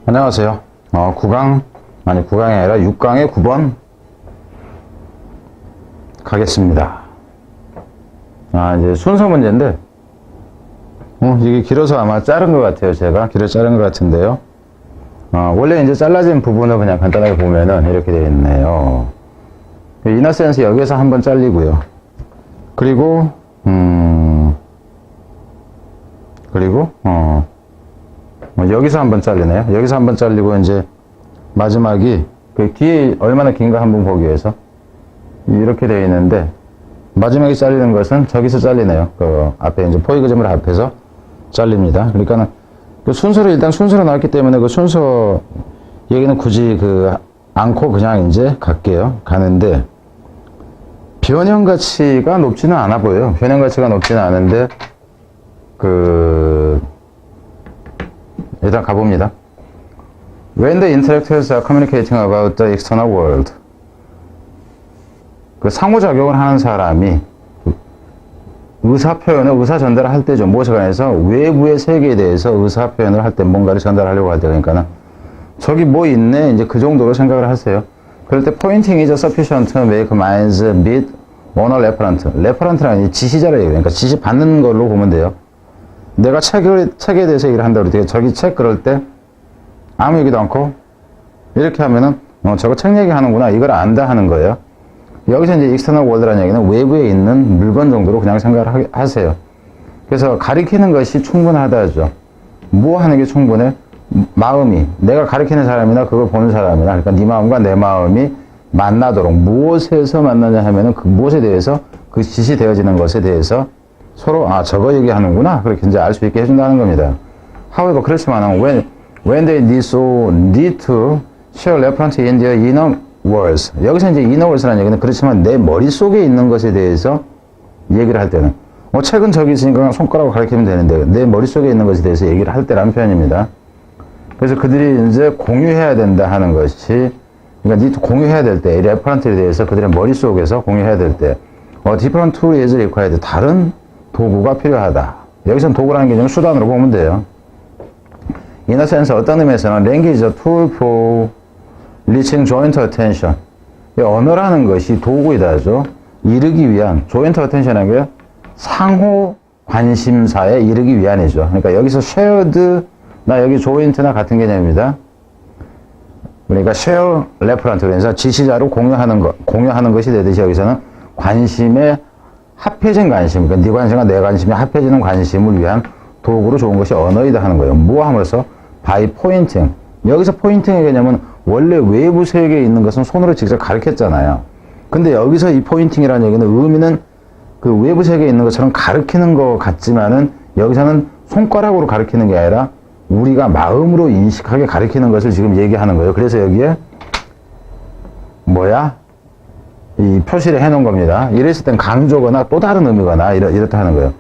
안녕하세요. 9강이 아니라 6강의 9번 가겠습니다. 이제 순서 문제인데, 이게 길어서 아마 자른 것 같아요. 제가 길어 자른 것 같은데요. 원래 이제 잘라진 부분을 그냥 간단하게 보면은 이렇게 되어 있네요. 이너센스 여기서 한번 잘리고요. 그리고 여기서 한번 잘리네요. 여기서 한번 잘리고, 이제, 마지막이, 그 뒤에 얼마나 긴가 한번 보기 위해서, 이렇게 되어 있는데, 마지막에 잘리는 것은 저기서 잘리네요. 그 앞에 이제 포이그점을 합해서 잘립니다. 그러니까는, 그 순서를 일단 순서로 나왔기 때문에 그 순서 얘기는 굳이 않고 그냥 이제 가는데, 변형 가치가 높지는 않아 보여요. 변형 가치가 높지는 않은데, 일단 가봅니다. When the intellectuals are communicating about the external world. 그 상호작용을 하는 사람이 의사표현을, 의사 전달을 할 때죠. 무엇에 관해서 외부의 세계에 대해서 의사표현을 할 때 뭔가를 전달하려고 할 때, 그러니까는 저기 뭐 있네, 이제 그 정도로 생각을 하세요. 그럴 때 pointing is sufficient to make minds meet on a referent. referent라는 지시자래요. 그러니까 지시 받는 걸로 보면 돼요. 내가 책에 대해서 얘기를 한다고 그러더니 저기 책 그럴 때 아무 얘기도 않고 이렇게 하면은 저거 책 얘기하는구나, 이걸 안다 하는 거예요. 여기서 이제 external world라는 얘기는 외부에 있는 물건 정도로 그냥 생각을 하세요. 그래서 가리키는 것이 충분하다죠. 뭐 하는 게 충분해? 마음이, 내가 가리키는 사람이나 그걸 보는 사람이나, 그러니까 네 마음과 내 마음이 만나도록, 무엇에서 만나냐 하면은 그 무엇에 대해서, 그 지시되어지는 것에 대해서 서로 저거 얘기하는구나, 그렇게 이제 알 수 있게 해준다는 겁니다. However, 그렇지만 when they need to share reference in their inner worlds. 여기서 이제 inner worlds라는 얘기는 그렇지만 내 머릿속에 있는 것에 대해서 얘기를 할 때는, 책은 저기 있으니까 손가락으로 가리키면 되는데 내 머릿속에 있는 것에 대해서 얘기를 할 때라는 표현입니다. 그래서 그들이 이제 공유해야 된다 하는 것이, 그러니까 need to 공유해야 될 때, 이 레퍼런트에 대해서 그들의 머릿속에서 공유해야 될 때, different tool is required. 다른 도구가 필요하다. 여기서는 도구라는 개념을 수단으로 보면 돼요. In a sense, 어떤 의미에서는 language is a tool for reaching joint attention. 언어라는 것이 도구이다죠. 이르기 위한, joint attention이라는 게 상호 관심사에 이르기 위한이죠. 그러니까 여기서 shared나 여기 joint나 같은 개념입니다. 그러니까 share referent, 그래서 지시자로 공유하는 것이 되듯이 여기서는 관심의 합해진 관심, 그러니까 네 관심과 내 관심이 합해지는 관심을 위한 도구로 좋은 것이 언어이다 하는 거예요. 뭐 함으로써? by pointing. 여기서 포인팅의 개념은 원래 외부 세계에 있는 것은 손으로 직접 가르쳤잖아요. 근데 여기서 이 포인팅이라는 얘기는 의미는 그 외부 세계에 있는 것처럼 가르치는 것 같지만은 여기서는 손가락으로 가르치는 게 아니라 우리가 마음으로 인식하게 가르치는 것을 지금 얘기하는 거예요. 그래서 여기에 이 표시를 해놓은 겁니다. 이랬을 땐 강조거나 또 다른 의미거나 이렇다 하는 거예요.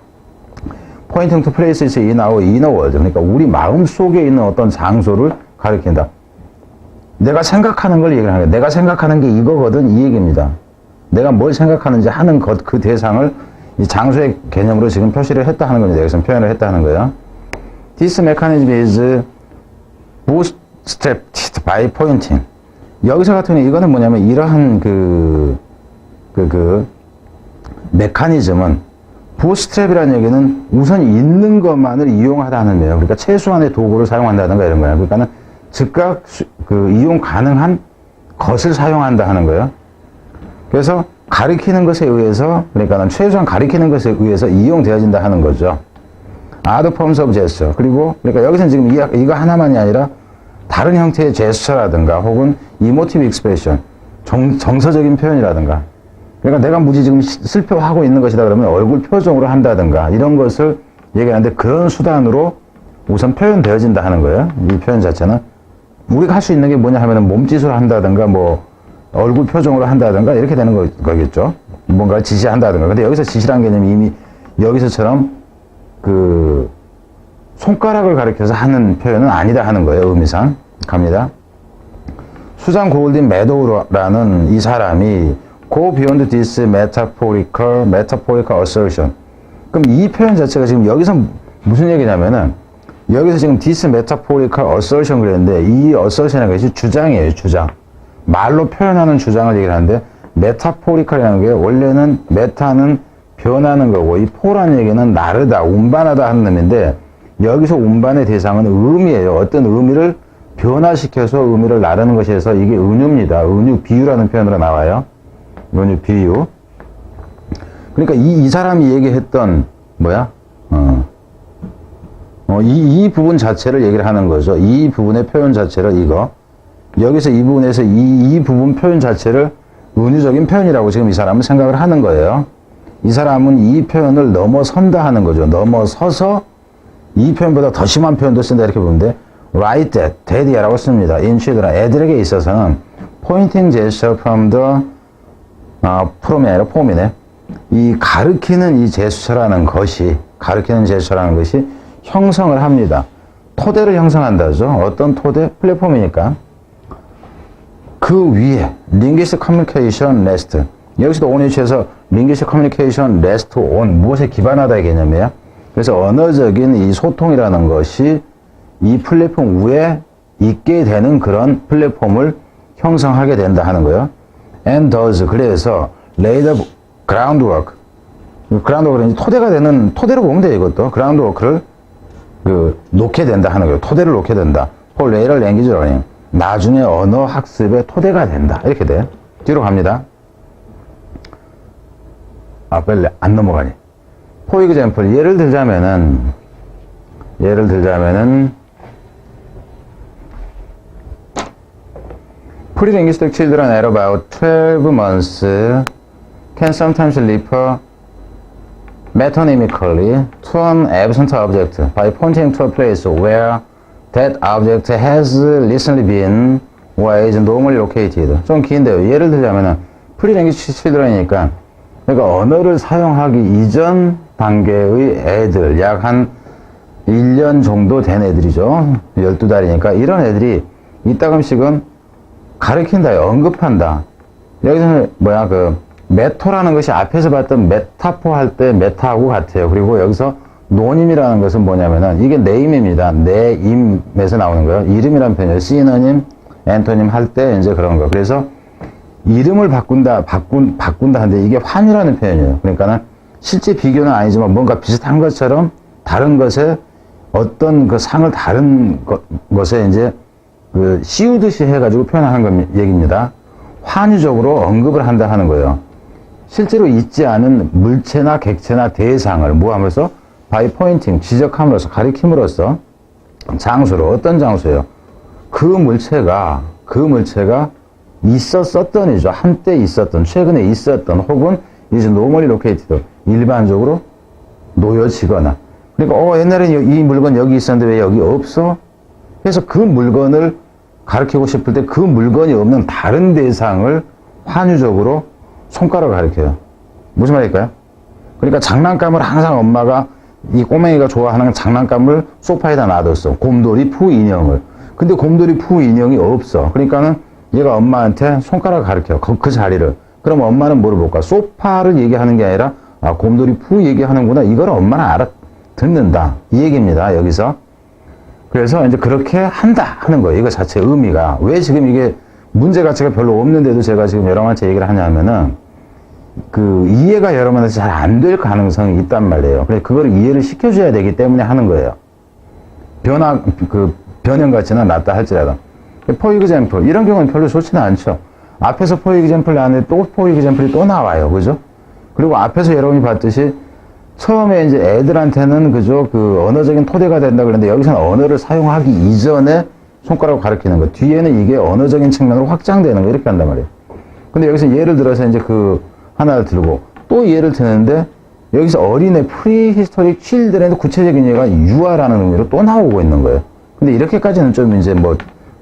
Pointing to places in our inner world. 그러니까 우리 마음 속에 있는 어떤 장소를 가리킨다. 내가 생각하는 걸 얘기하는 거예요. 내가 생각하는 게 이거거든, 이 얘기입니다. 내가 뭘 생각하는지 하는 것, 그 대상을 이 장소의 개념으로 지금 표시를 했다 하는 겁니다. 여기서 표현을 했다 하는 거예요. This mechanism is bootstrapped by pointing. 여기서 같은 경우는 이거는 뭐냐면 이러한 메커니즘은 부스트랩이라는 얘기는 우선 있는 것만을 이용하다는 거예요. 그러니까 최소한의 도구를 사용한다든가 이런 거예요. 그러니까는 즉각 이용 가능한 것을 사용한다 하는 거예요. 그래서 가리키는 것에 의해서, 그러니까는 최소한 가리키는 것에 의해서 이용되어진다 하는 거죠. Other forms of gesture. 그러니까 여기서는 지금 이거 하나만이 아니라 다른 형태의 제스처라든가 혹은 이모티브 익스프레션, 정서적인 표현이라든가, 그러니까 내가 무지 지금 슬퍼하고 있는 것이다 그러면 얼굴 표정으로 한다든가 이런 것을 얘기하는데 그런 수단으로 우선 표현되어진다 하는 거예요. 이 표현 자체는 우리가 할 수 있는 게 뭐냐 하면은 몸짓으로 한다든가 얼굴 표정으로 한다든가 이렇게 되는 거겠죠. 뭔가를 지시한다든가. 근데 여기서 지시라는 개념이 이미 여기서처럼 손가락을 가리켜서 하는 표현은 아니다 하는 거예요. 의미상. 갑니다. 수잔 골딘 매도우라는 이 사람이 go beyond this metaphorical assertion. 그럼 이 표현 자체가 지금 여기서 무슨 얘기냐면은 여기서 지금 this metaphorical assertion 그랬는데 이 assertion이라는 것이 주장이에요, 주장. 말로 표현하는 주장을 얘기를 하는데 metaphorical이라는 게 원래는 메타는 변하는 거고 이 포라는 얘기는 나르다, 운반하다 하는 의미인데 여기서 운반의 대상은 의미예요. 어떤 의미를 변화시켜서 의미를 나르는 것이어서 이게 은유입니다. 은유, 비유라는 표현으로 나와요. 은유, 비유. 그러니까 이 사람이 얘기했던 이 부분 자체를 얘기를 하는 거죠. 이 부분의 표현 자체를 이거. 여기서 이 부분에서 이 부분 표현 자체를 은유적인 표현이라고 지금 이 사람은 생각을 하는 거예요. 이 사람은 이 표현을 넘어선다 하는 거죠. 넘어서서 이 표현보다 더 심한 표현도 쓴다 이렇게 보는데 write that, daddy라고 씁니다. in children, 애들에게 있어서는 pointing gesture from the from이 아니라 form이네. 이 가르치는 이 제스처라는 것이 형성을 합니다. 토대를 형성한다죠. 어떤 토대? 플랫폼이니까. 그 위에 linguistic communication rest. 여기서도 on에 취해서 linguistic communication rest on 무엇에 기반하다의 개념이에요. 그래서 언어적인 이 소통이라는 것이 이 플랫폼 위에 있게 되는 그런 플랫폼을 형성하게 된다 하는 거예요. And does 그래서 lay the groundwork. groundwork은 토대가 되는 토대로 보면 돼요. 이것도 groundwork를 놓게 된다 하는 거예요. 토대를 놓게 된다. for later language learning. 나중에 언어 학습의 토대가 된다. 이렇게 돼. 뒤로 갑니다. 빨리 안 넘어가니. For example, 예를 들자면은 pre-linguistic children at about 12 months can sometimes refer metonymically to an absent object by pointing to a place where that object has recently been or is normally located. 좀 긴데요. 예를 들자면은 pre-linguistic children이니까 그러니까 언어를 사용하기 이전 단계의 애들, 약 한 1년 정도 된 애들이죠. 12달이니까 이런 애들이 이따금씩은 가르친다, 언급한다. 여기서는 메토라는 것이 앞에서 봤던 메타포 할 때 메타하고 같아요. 그리고 여기서 노님이라는 것은 뭐냐면은 이게 네임입니다. 네임에서 나오는 거예요. 이름이라는 표현이에요. 시너님, 엔토님 할 때 이제 그런 거. 그래서 이름을 바꾼다 하는데 이게 환유라는 표현이에요. 그러니까는 실제 비교는 아니지만 뭔가 비슷한 것처럼 다른 것에 어떤 그 상을 다른 것에 이제 씌우듯이 해가지고 표현하는 얘기입니다. 환유적으로 언급을 한다 하는 거예요. 실제로 있지 않은 물체나 객체나 대상을 하면서 by pointing, 지적함으로써, 가리킴으로써 장소로, 어떤 장소예요? 그 물체가 있었던 이죠. 한때 있었던, 최근에 있었던, 혹은 is normally located, 일반적으로 놓여지거나. 그러니까 옛날에는 이 물건 여기 있었는데 왜 여기 없어? 그래서 그 물건을 가르치고 싶을 때 그 물건이 없는 다른 대상을 환유적으로 손가락을 가리켜요. 무슨 말일까요? 그러니까 장난감을 항상 엄마가 이 꼬맹이가 좋아하는 장난감을 소파에다 놔뒀어. 곰돌이 푸 인형을. 근데 곰돌이 푸 인형이 없어. 그러니까는 얘가 엄마한테 손가락을 가리켜. 그 자리를. 그럼 엄마는 뭐를 볼까? 소파를 얘기하는 게 아니라 곰돌이 푸 얘기하는구나. 이걸 엄마는 알아듣는다. 이 얘기입니다. 여기서. 그래서 이제 그렇게 한다 하는 거예요. 이거 자체 의미가. 왜 지금 이게 문제 가치가 별로 없는데도 제가 지금 여러분한테 얘기를 하냐면은 이해가 여러분한테 잘 안 될 가능성이 있단 말이에요. 그래서 그걸 이해를 시켜줘야 되기 때문에 하는 거예요. 변형 가치는 낮다 할지라도. for example, 이런 경우는 별로 좋지는 않죠. 앞에서 for example 나왔는데 또 for example이 또 나와요. 그죠? 그리고 앞에서 여러분이 봤듯이 처음에 이제 애들한테는 언어적인 토대가 된다 그랬는데 여기서는 언어를 사용하기 이전에 손가락으로 가리키는 거. 뒤에는 이게 언어적인 측면으로 확장되는 거. 이렇게 한단 말이에요. 근데 여기서 예를 들어서 이제 하나를 들고 또 예를 드는데 여기서 어린애 prehistoric children의 구체적인 예가 유아라는 의미로 또 나오고 있는 거예요. 근데 이렇게까지는 좀 이제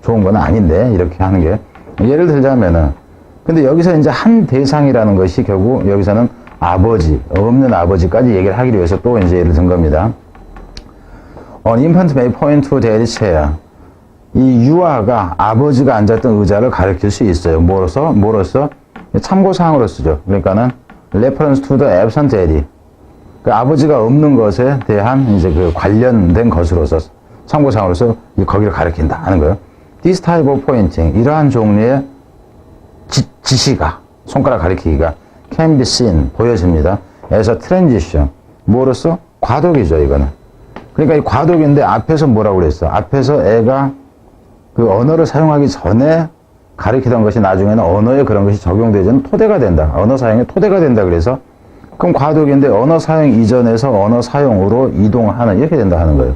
좋은 건 아닌데 이렇게 하는 게 예를 들자면은 근데 여기서 이제 한 대상이라는 것이 결국 여기서는 없는 아버지까지 얘기를 하기 위해서 또 이제 예를 든 겁니다. An infant may point to dad's chair. 이 유아가 아버지가 앉았던 의자를 가리킬 수 있어요. 뭐로써? 참고사항으로 쓰죠. 그러니까는 reference to the absent daddy. 아버지가 없는 것에 대한 이제 관련된 것으로서 참고사항으로서 거기를 가리킨다 하는 거예요. This type of pointing, 이러한 종류의 지시가, 손가락 가리키기가 can be seen, 보여집니다. as a transition, 뭐로써? 과도기죠, 이거는. 그러니까 이 과도기인데 앞에서 뭐라고 그랬어? 앞에서 애가 그 언어를 사용하기 전에 가리키던 것이 나중에는 언어에 그런 것이 적용되지는 토대가 된다. 언어 사용의 토대가 된다. 그래서 그럼 과도기인데 언어 사용 이전에서 언어 사용으로 이동하는, 이렇게 된다 하는 거예요.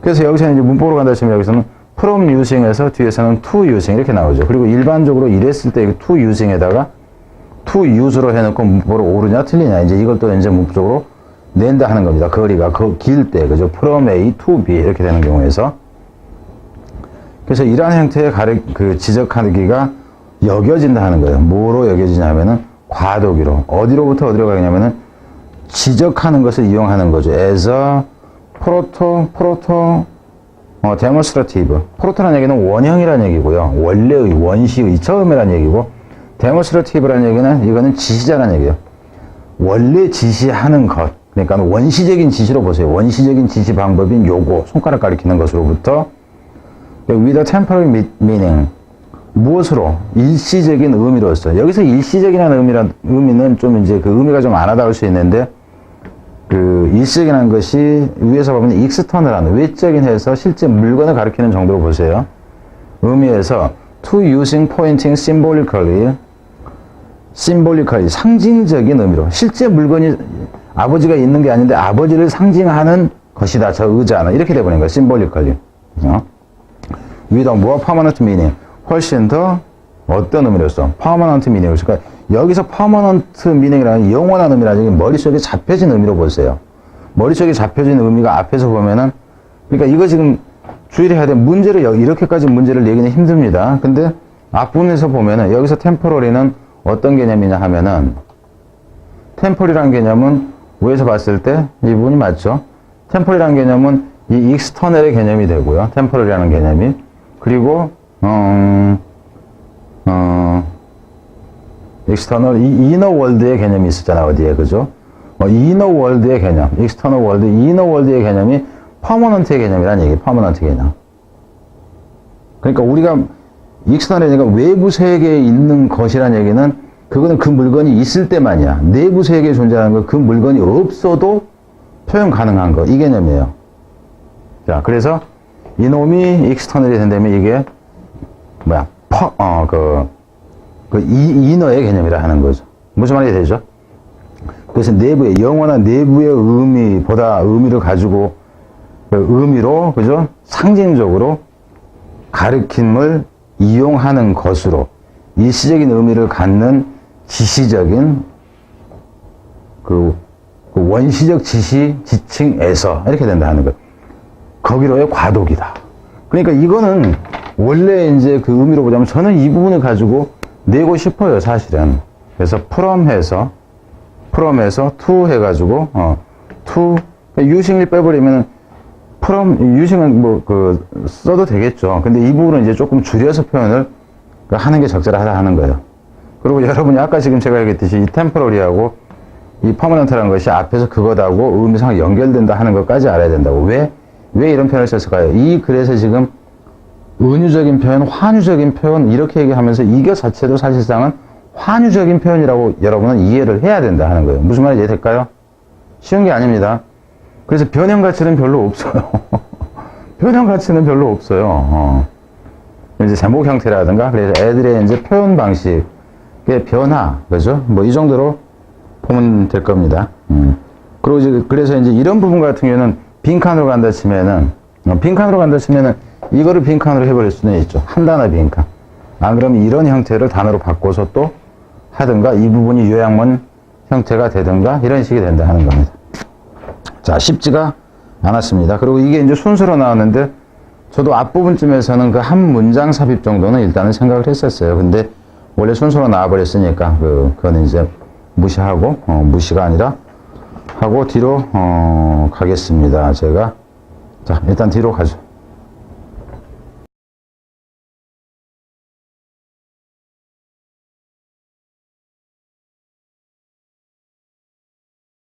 그래서 여기서는 이제 문법으로 간다 치면 여기서는 from using에서 뒤에서는 to using 이렇게 나오죠. 그리고 일반적으로 이랬을 때 to using에다가 to use로 해놓고 문법으로 옳으냐 틀리냐 이제 이걸 또 이제 문법적으로 낸다 하는 겁니다. 거리가 길 때, 그죠? from A to B 이렇게 되는 경우에서. 그래서 이러한 형태의 지적하기가 여겨진다 하는 거예요. 뭐로 여겨지냐면은 과도기로. 어디로부터 어디로 가냐면은 지적하는 것을 이용하는 거죠. as a demonstrative. 프로토라는 얘기는 원형이라는 얘기고요. 원래의, 원시의, 처음이라는 얘기고, demonstrative라는 얘기는 이거는 지시자라는 얘기예요. 원래 지시하는 것. 그러니까 원시적인 지시로 보세요. 원시적인 지시 방법인 요거, 손가락 가리키는 것으로부터 with a temporary meaning. 무엇으로? 일시적인 의미로서. 여기서 일시적이라는 의미는 좀 이제 그 의미가 좀 안 와닿을 수 있는데, 그 일시적이라는 것이 위에서 보면 external한 외적인 해서 실제 물건을 가리키는 정도로 보세요. 의미에서 to using pointing symbolically 상징적인 의미로 실제 물건이 아버지가 있는 게 아닌데 아버지를 상징하는 것이다. 저 의자는 이렇게 돼버린 거예요. symbolically. with a more permanent meaning. 훨씬 더 어떤 의미로서 permanent meaning. 그러니까 여기서 permanent meaning이라는 영원한 의미라는 게 머릿속에 잡혀진 의미로 보세요. 머릿속에 잡혀진 의미가 앞에서 보면은 그러니까 이거 지금 주의를 해야 돼. 문제를 이렇게까지 문제를 내기는 힘듭니다. 근데 앞부분에서 보면은 여기서 temporary는 어떤 개념이냐 하면은 temporary라는 개념은 위에서 봤을 때 이 부분이 맞죠? temporary라는 개념은 이 external의 개념이 되고요. temporary라는 개념이. 그리고 external, inner world의 개념이 있었잖아, 어디에, 그죠? inner world의 개념, external world, inner world의 개념이 permanent의 개념이라는 얘기예요, permanent 개념. 그러니까 우리가 external이니까 외부 세계에 있는 것이라는 얘기는 그거는 그 물건이 있을 때만이야. 내부 세계에 존재하는 거, 그 물건이 없어도 표현 가능한 거, 이 개념이에요. 자, 그래서 이놈이 external이 된다면 이게 뭐야, 이너의 개념이라 하는 거죠. 무슨 말이 되죠? 그래서 내부의, 영원한 내부의 의미보다 의미를 가지고, 의미로, 그죠? 상징적으로 가르침을 이용하는 것으로 일시적인 의미를 갖는 지시적인 그 원시적 지시, 지칭에서 이렇게 된다 하는 거예요. 거기로의 과도기다. 그러니까 이거는 원래 이제 그 의미로 보자면 저는 이 부분을 가지고 내고 싶어요, 사실은. 그래서 from에서 to 해가지고, to, using을 빼버리면 from, using은 써도 되겠죠. 근데 이 부분은 이제 조금 줄여서 표현을 하는 게 적절하다 하는 거예요. 그리고 여러분이 아까 지금 제가 얘기했듯이 이 temporary하고 이 permanent라는 것이 앞에서 그것하고 의미상 연결된다 하는 것까지 알아야 된다고. 왜 이런 표현을 썼을까요? 이 글에서 지금 은유적인 표현, 환유적인 표현 이렇게 얘기하면서 이게 자체도 사실상은 환유적인 표현이라고 여러분은 이해를 해야 된다 하는 거예요. 무슨 말인지 이해될까요? 쉬운 게 아닙니다. 그래서 변형 가치는 별로 없어요. 변형 가치는 별로 없어요. 이제 제목 형태라든가 그래서 애들의 이제 표현 방식의 변화, 그죠? 뭐 이 정도로 보면 될 겁니다. 그리고 그래서 이제 이런 부분 같은 경우는 빈칸으로 간다 치면은 이거를 빈칸으로 해버릴 수는 있죠. 한 단어 빈칸. 안 그러면 이런 형태를 단어로 바꿔서 또 하든가 이 부분이 요약문 형태가 되든가 이런 식이 된다 하는 겁니다. 자, 쉽지가 않았습니다. 그리고 이게 이제 순서로 나왔는데 저도 앞부분쯤에서는 그 한 문장 삽입 정도는 일단은 생각을 했었어요. 근데 원래 순서로 나와버렸으니까 그건 이제 무시하고 무시가 아니라 하고 뒤로 가겠습니다. 제가 자, 일단 뒤로 가죠.